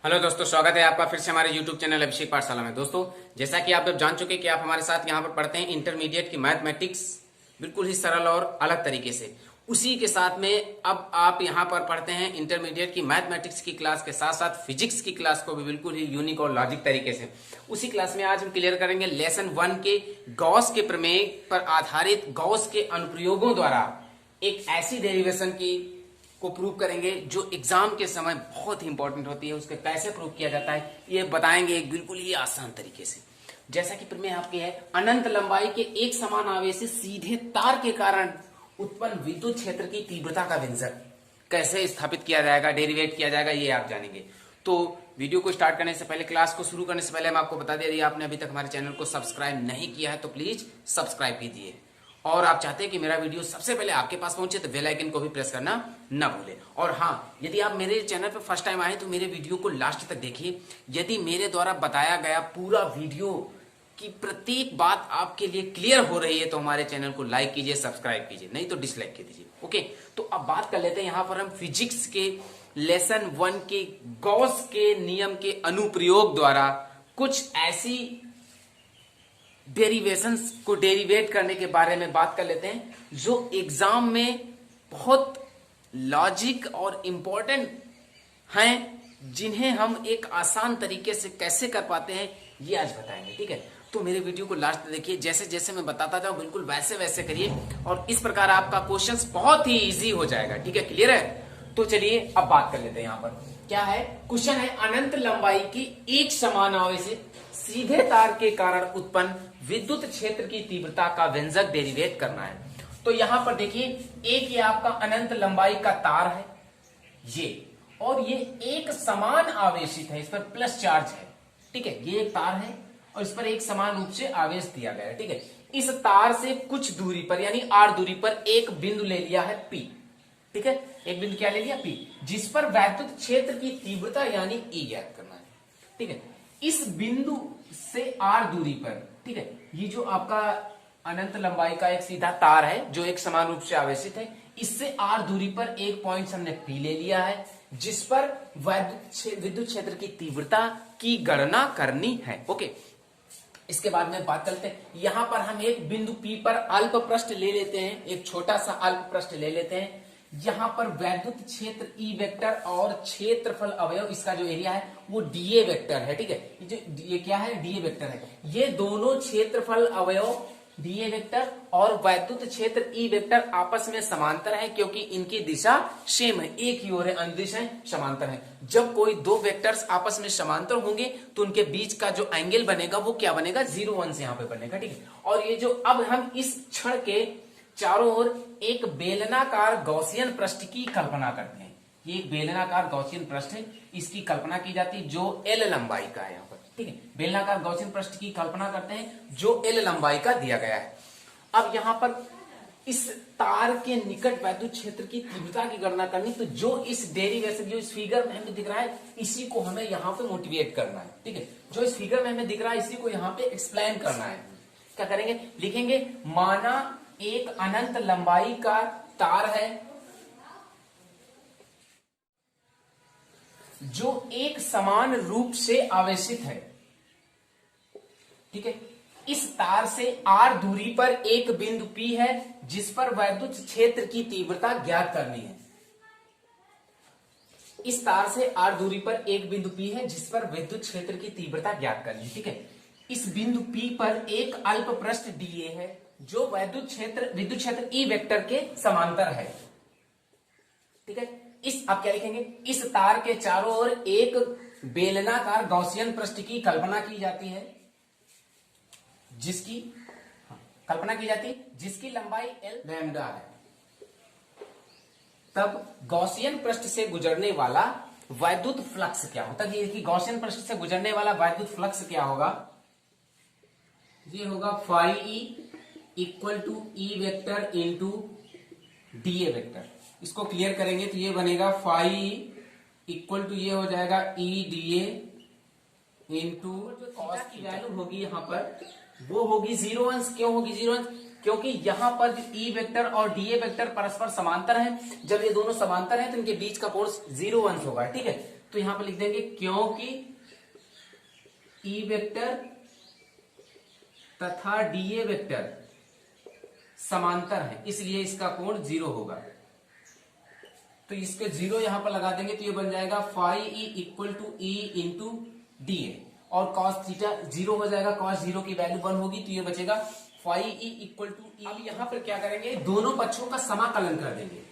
Hello दोस्तों, स्वागत है आपका फिर से हमारे YouTube चैनल अभिषेक पाठशाला में। दोस्तों, जैसा कि आप अब जान चुके कि आप हमारे साथ यहाँ पर पढ़ते हैं इंटरमीडिएट की मैथमेटिक्स बिल्कुल ही सरल और अलग तरीके से। उसी के साथ में अब आप यहाँ पर पढ़ते हैं इंटरमीडिएट की मैथमेटिक्स की क्लास के साथ साथ फिजिक्स की क्लास को भी बिल्कुल ही यूनिक और लॉजिक तरीके से। उसी क्लास में आज हम क्लियर करेंगे लेसन 1 के गॉस के प्रमेय पर आधारित गॉस के अनुप्रयोगों द्वारा एक ऐसी डेरिवेशन की को प्रूव करेंगे जो एग्जाम के समय बहुत ही इंपॉर्टेंट होती है। उसके कैसे प्रूव किया जाता है ये बताएंगे एक बिल्कुल ही आसान तरीके से। जैसा कि प्रमेय आपके है, अनंत लंबाई के एक समान आवेशी सीधे तार के कारण उत्पन्न विद्युत क्षेत्र की तीव्रता का व्यंजक कैसे स्थापित किया जाएगा, डेरिवेट किया जाएगा, ये आप जानेंगे। तो वीडियो को स्टार्ट करने से पहले, क्लास को शुरू करने से पहले हम आपको बता दें, यदि आपने अभी तक हमारे चैनल को सब्सक्राइब नहीं किया है तो प्लीज सब्सक्राइब कीजिए। और आप चाहते हैं कि मेरा वीडियो सबसे पहले आपके पास पहुंचे तो बेल आइकन को भी प्रेस करना ना भूलें। और हाँ, यदि आप मेरे चैनल पर फर्स्ट टाइम आए तो मेरे वीडियो को लास्ट तक देखिए। यदि मेरे द्वारा बताया गया पूरा वीडियो की प्रत्येक बात आपके लिए क्लियर हो रही है तो हमारे चैनल को लाइक कीजिए, सब्सक्राइब कीजिए, नहीं तो डिसलाइक कीजिए। ओके, तो अब बात कर लेते हैं। यहां पर हम फिजिक्स के लेसन 1 के गॉस के नियम के अनुप्रयोग द्वारा कुछ ऐसी डेरिवेशंस को डेरिवेट करने के बारे में बात कर लेते हैं जो एग्जाम में बहुत लॉजिक और इंपॉर्टेंट हैं, जिन्हें हम एक आसान तरीके से कैसे कर पाते हैं ये आज बताएंगे। ठीक है, तो मेरे वीडियो को लास्ट तक देखिए। जैसे जैसे मैं बताता जाऊं बिल्कुल वैसे वैसे करिए और इस प्रकार आपका क्वेश्चंस बहुत ही इजी हो जाएगा। ठीक है, क्लियर है? तो चलिए अब बात कर लेते हैं। यहां पर क्या है, क्वेश्चन है अनंत लंबाई की एक समान आवेशी सीधे तार के कारण उत्पन्न विद्युत क्षेत्र की तीव्रता का व्यंजक डेरिवेट करना है। तो यहां पर देखिए, एक ये आपका अनंत लंबाई का तार है ये, और ये एक समान आवेशित है, इस पर प्लस चार्ज है। ठीक है, ये एक तार है और इस पर एक समान रूप से आवेश दिया गया है। ठीक है, इस तार से कुछ दूरी पर यानी r दूरी पर एक बिंदु ले लिया है P। ठीक है, एक बिंदु क्या ले लिया P, जिस पर वैद्युत क्षेत्र की तीव्रता यानी E ज्ञात करना है। ठीक है, इस बिंदु से r दूरी पर, ठीक है, ये जो आपका अनंत लंबाई का एक सीधा तार है जो एक समान रूप से आवेशित है, इससे r दूरी पर एक पॉइंट हमने P ले लिया है जिस पर विद्युत क्षेत्र की तीव्रता की गणना करनी है। ओके, इसके बाद में बात करते हैं, यहां पर हम एक बिंदु P पर अल्प पृष्ठ ले लेते हैं, एक छोटा सा अल्प पृष्ठ ले लेते हैं। यहां पर वैद्युत क्षेत्र E वेक्टर और क्षेत्रफल अवयव, इसका जो एरिया है वो dA वेक्टर है। ठीक है, ये क्या है, dA वेक्टर है। ये दोनों क्षेत्रफल अवयव dA वेक्टर और वैद्युत क्षेत्र E वेक्टर आपस में समांतर है क्योंकि इनकी दिशा सेम है, एक ही ओर है, अंतरिक्ष समांतर है। जब कोई दो वेक्टर्स आपस में समांतर होंगे तो उनके बीच का जो एंगल बनेगा वो क्या बनेगा, 0 1 यहाँ पे बनेगा। ठीक है, और ये जो अब हम इस क्षण के चारों ओर एक बेलनाकार गॉसियन पृष्ठ की कल्पना करते हैं। ये एक बेलनाकार गॉसियन पृष्ठ है, इसकी कल्पना की जाती है जो L लंबाई का है यहाँ पर। ठीक है, बेलनाकार गॉसियन पृष्ठ की कल्पना करते हैं जो L लंबाई का दिया गया है। अब यहाँ पर इस तार के निकट वैद्युत क्षेत्र की तीव्रता की गणना करनी, तो जो इस डेरिवेशन, जो इस फिगर में हमें दिख रहा है, इसी को हमें यहाँ पे मोटिवेट करना है। ठीक है, जो इस फिगर में हमें दिख रहा है इसी को यहाँ पे एक्सप्लेन करना है। क्या करेंगे, लिखेंगे माना एक अनंत लंबाई का तार है जो एक समान रूप से आवेशित है। ठीक है, इस तार से r दूरी पर एक बिंदु P है जिस पर वैद्युत क्षेत्र की तीव्रता ज्ञात करनी है। इस तार से r दूरी पर एक बिंदु P है जिस पर विद्युत क्षेत्र की तीव्रता ज्ञात करनी है। ठीक है, इस बिंदु P पर एक अल्प पृष्ठ dA है जो विद्युत क्षेत्र E वेक्टर के समांतर है। ठीक है, इस आप क्या लिखेंगे, इस तार के चारों ओर एक बेलनाकार गॉसियन पृष्ठ की कल्पना की जाती है, जिसकी जिसकी लंबाई L लैम्डा है। तब गॉसियन पृष्ठ से गुजरने वाला वैद्युत फ्लक्स क्या होता है, देखिए गॉसियन पृष्ठ से गुजरने वाला वैद्युत फ्लक्स क्या होगा, ये होगा phi E equal to E vector into dA vector. इसको क्लियर करेंगे तो ये बनेगा फाई E इक्वल टू, ये हो जाएगा E dA इंटू कॉस की वैल्यू होगी यहाँ पर वो होगी 0 1। क्यों होगी 0 1, क्योंकि यहाँ पर E वेक्टर और dA वेक्टर परस्पर समांतर हैं। जब ये दोनों समांतर हैं तो इनके बीच का कोण 0 1 होगा। ठीक है, तो यहां पर लिख देंगे क्योंकि ई वेक्टर तथा डीए वेक्टर समांतर है इसलिए इसका कोण 0 होगा। तो इसके 0 यहां पर लगा देंगे तो ये बन जाएगा phi E equal to E into DA, और कॉस थीटा 0 हो जाएगा, कॉस 0 की वैल्यू 1 होगी तो ये बचेगा फाई ई इक्वल टू ई। अब यहां पर क्या करेंगे, दोनों पक्षों का समाकलन कर देंगे।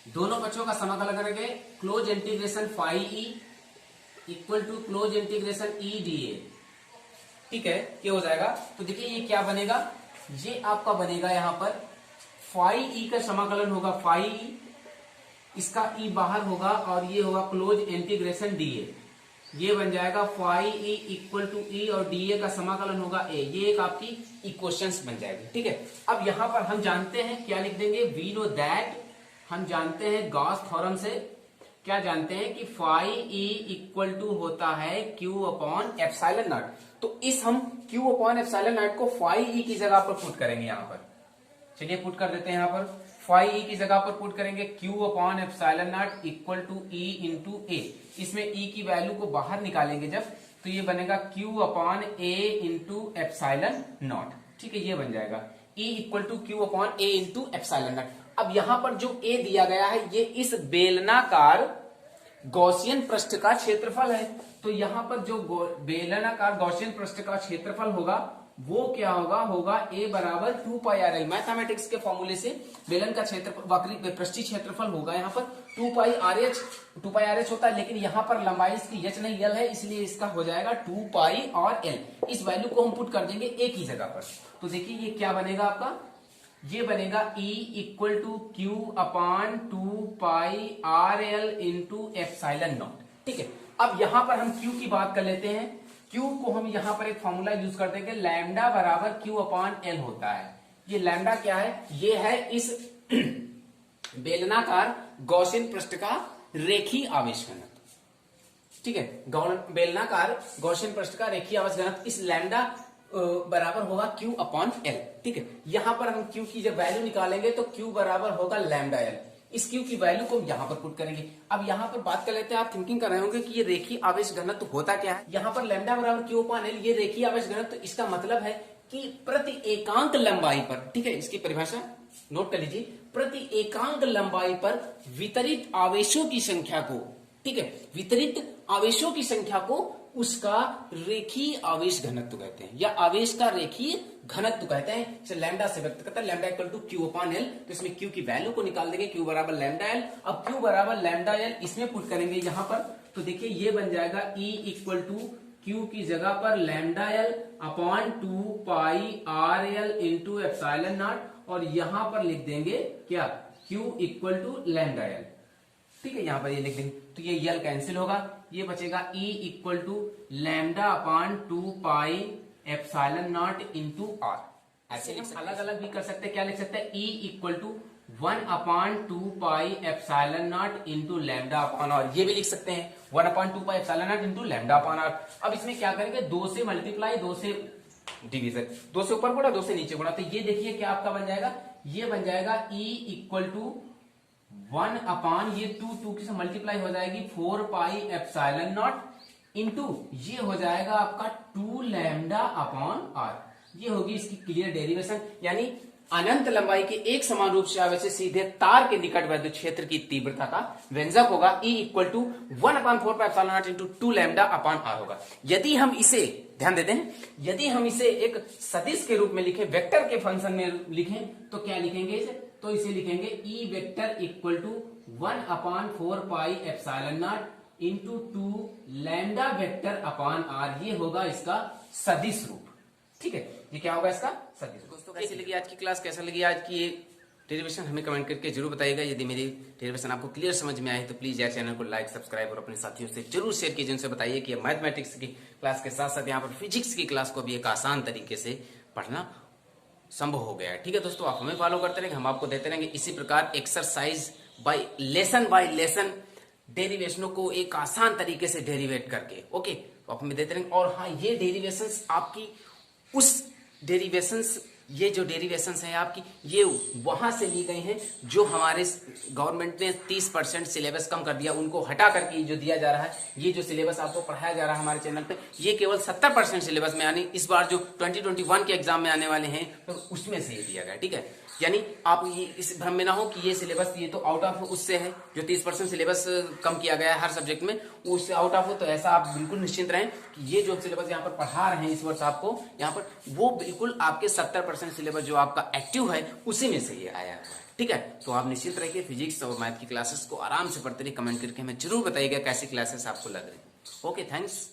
दोनों पक्षों का समाकलन करेंगे, close integration phi E equal to close integration E DA. ठीक है, क्या हो जाएगा, तो देखिए ये क्या बनेगा, ये आपका बनेगा यहां पर फाई ई का समाकलन होगा फाई ई, इसका ई बाहर होगा और ये होगा क्लोज इंटीग्रेशन डीए, ये बन जाएगा फाई ई इक्वल टू ई और डीए का समाकलन होगा ए। ये एक आपकी इक्वेशंस बन जाएगी। ठीक है, अब यहां पर हम जानते हैं क्या लिख देंगे, वी नो दैट, हम जानते हैं गॉस थ्योरम से क्या जानते हैं कि फाई ई इक्वल टू होता है क्यू अपॉन एप्सिलॉन नॉट। तो इस हम क्यू अपॉन एप्सिलॉन नॉट को फाई ई की जगह पर पुट करेंगे यहां पर। चलिए पुट कर देते हैं यहां पर, फाई ई की जगह पर पुट करेंगे Q upon epsilon naught equal to E into A. इसमें ई की वैल्यू को बाहर निकालेंगे जब, तो ये बनेगा Q upon A into epsilon naught. ठीक है, ये बन जाएगा E equal to Q upon A into epsilon naught. अब यहां पर जो ए दिया गया है ये इस बेलनाकार गॉसियन पृष्ठ का क्षेत्रफल है। तो यहां पर जो बेलनाकार गॉसियन पृष्ठ का क्षेत्रफल होगा वो क्या होगा, होगा ए बराबर 2 पाई आर एल। मैथमेटिक्स के फॉर्मूले से बेलन का क्षेत्रफल वक्री पृष्ठीय क्षेत्रफल होगा यहाँ पर 2 पाई आर एच होता है, लेकिन यहाँ पर लंबाई इसकी एच नहीं एल है, इसलिए इसका हो जाएगा 2 पाई और एल। इस वैल्यू को हम पुट कर देंगे ए की जगह पर। तो देखिए ये क्या बनेगा आपका, ये बनेगा E equal to Q upon 2 pi R L into epsilon naught. ठीक है, अब यहां पर हम Q की बात कर लेते हैं। Q को हम यहां पर एक फॉर्मूला यूज कर देंगे, लैम्डा बराबर Q अपॉन एल होता है। ये लैम्डा क्या है, ये है इस बेलनाकार गॉसियन पृष्ठ का रेखीय आवेश घनत्व। ठीक है, बेलनाकार गॉसियन पृष्ठ का रेखीय आवेश घनत्व इस लैम्डा बराबर होगा Q अपॉन एल। ठीक है, यहां पर हम Q की जब वैल्यू निकालेंगे तो Q बराबर होगा लैम्डा एल। इस Q की वैल्यू को हम यहां पर पुट करेंगे। अब यहां पर बात कर लेते हैं, आप थिंकिंग कर रहे होंगे कि ये रेखीय आवेश घनत्व होता क्या है। यहां पर लैम्डा बराबर Q अपॉन एल, ये रेखीय आवेश घनत्व, इसका मतलब है कि प्रति एकांक लंबाई पर, ठीक है, इसकी परिभाषा नोट कर लीजिए, प्रति एकांक लंबाई पर वितरित आवेशों की संख्या को, ठीक है, वितरित आवेशों की संख्या को उसका रेखीय आवेश घनत्व कहते हैं, या आवेश का रेखीय घनत्व कहते हैं। इसे लैम्डा से व्यक्त करता है, lambda equal to Q upon L. तो इसमें क्यू की वैल्यू को निकाल देंगे, क्यू बराबर लैम्डा एल। अब क्यू बराबर लैम्डा एल इसमें पुट करेंगे यहां पर, तो देखिए ये बन जाएगा ई इक्वल टू क्यू की जगह पर lambda L upon 2 pi R L into epsilon naught, और यहां पर लिख देंगे क्या, Q equal to lambda L. ठीक है, यहां पर ये लिख देंगे तो ये यल कैंसिल होगा, ये बचेगा E equal to lambda upon 2 pi epsilon naught into R. ऐसे अलग अलग भी कर सकते हैं, क्या लिख सकते हैं, E equal to 1 upon 2 pi epsilon naught into lambda upon R, ये भी लिख सकते हैं 1 upon 2 pi epsilon naught into lambda upon R. अब इसमें क्या करेंगे, 2 से मल्टीप्लाई, 2 से डिवीजन, 2 से ऊपर गुणा 2 से नीचे गुणा, तो ये देखिए क्या आपका बन जाएगा, ये बन जाएगा E इक्वल टू 1 अपॉन ये 2 से मल्टीप्लाई हो जाएगी 4 पाई एप्सिलॉन नॉट इंटू ये हो जाएगा आपका 2 लैम्डा अपॉन आर। ये होगी इसकी क्लियर डेरिवेशन, यानी अनंत लंबाई के एक समान रूप से आवेश से सीधे तार के निकट विद्युत क्षेत्र की तीव्रता का व्यंजक होगा E equal to 1 upon 4 pi epsilon naught into 2 lambda upon R होगा। यदि हम इसे ध्यान देते हैं, यदि हम इसे एक सदिश के रूप में लिखें, वेक्टर के फंक्शन में लिखें, तो क्या लिखेंगे इसे, तो इसे लिखेंगे E vector equal to 1 upon 4 pi epsilon naught into 2 lambda vector upon R. ये होगा इसका सदिश रूप। ठीक है, ये क्या होगा इसका सदिश रूप। दोस्तों कैसी लगी आज की क्लास, कैसा लगी आज की ये डेरिवेशन, हमें कमेंट करके जरूर बताइएगा। यदि मेरी डेरिवेशन आपको क्लियर समझ में आए तो प्लीज यार चैनल को लाइक, सब्सक्राइब और अपने साथियों से जरूर शेयर कीजिए, उनसे बताइए कि मैथमेटिक्स की क्लास के साथ साथ यहाँ पर फिजिक्स की क्लास को भी एक आसान तरीके से पढ़ना संभव हो गया है। ठीक है दोस्तों, आप हमें फॉलो करते रहेंगे, हम आपको देते रहेंगे इसी प्रकार एक्सरसाइज बाय लेसन डेरिवेशनों को एक आसान तरीके से डेरिवेट करके। ओके, तो आप हमें देते रहेंगे। और हाँ, ये डेरिवेशंस आपकी उस डेरिवेशंस, ये जो डेरिवेशंस हैं आपकी, ये वहां से ली गई हैं जो हमारे गवर्नमेंट ने 30% सिलेबस कम कर दिया, उनको हटा करके जो दिया जा रहा है, ये जो सिलेबस आपको पढ़ाया जा रहा है हमारे चैनल पे, ये केवल 70% सिलेबस में, यानी इस बार जो 2021 के एग्जाम में आने वाले हैं तो उसमें से ये दिया गया, ठीक है। यानी आप ये इस भ्रम में ना हो कि ये सिलेबस ये तो आउट ऑफ उससे है, जो 30% सिलेबस कम किया गया है हर सब्जेक्ट में, उससे आउट ऑफ हो, तो ऐसा आप बिल्कुल निश्चिंत रहें कि ये जो सिलेबस यहाँ पर पढ़ा रहे हैं इस वर्ष आपको यहाँ पर, वो बिल्कुल आपके 70% सिलेबस जो आपका एक्टिव है उसी में से ये आया है, ठीक है। तो आप निश्चिंत रहिए, फिजिक्स और मैथ की क्लासेस को आराम से पढ़ते रहिए, कमेंट करके हमें जरूर बताइएगा कैसी क्लासेस आपको लग रही है। Okay, thanks.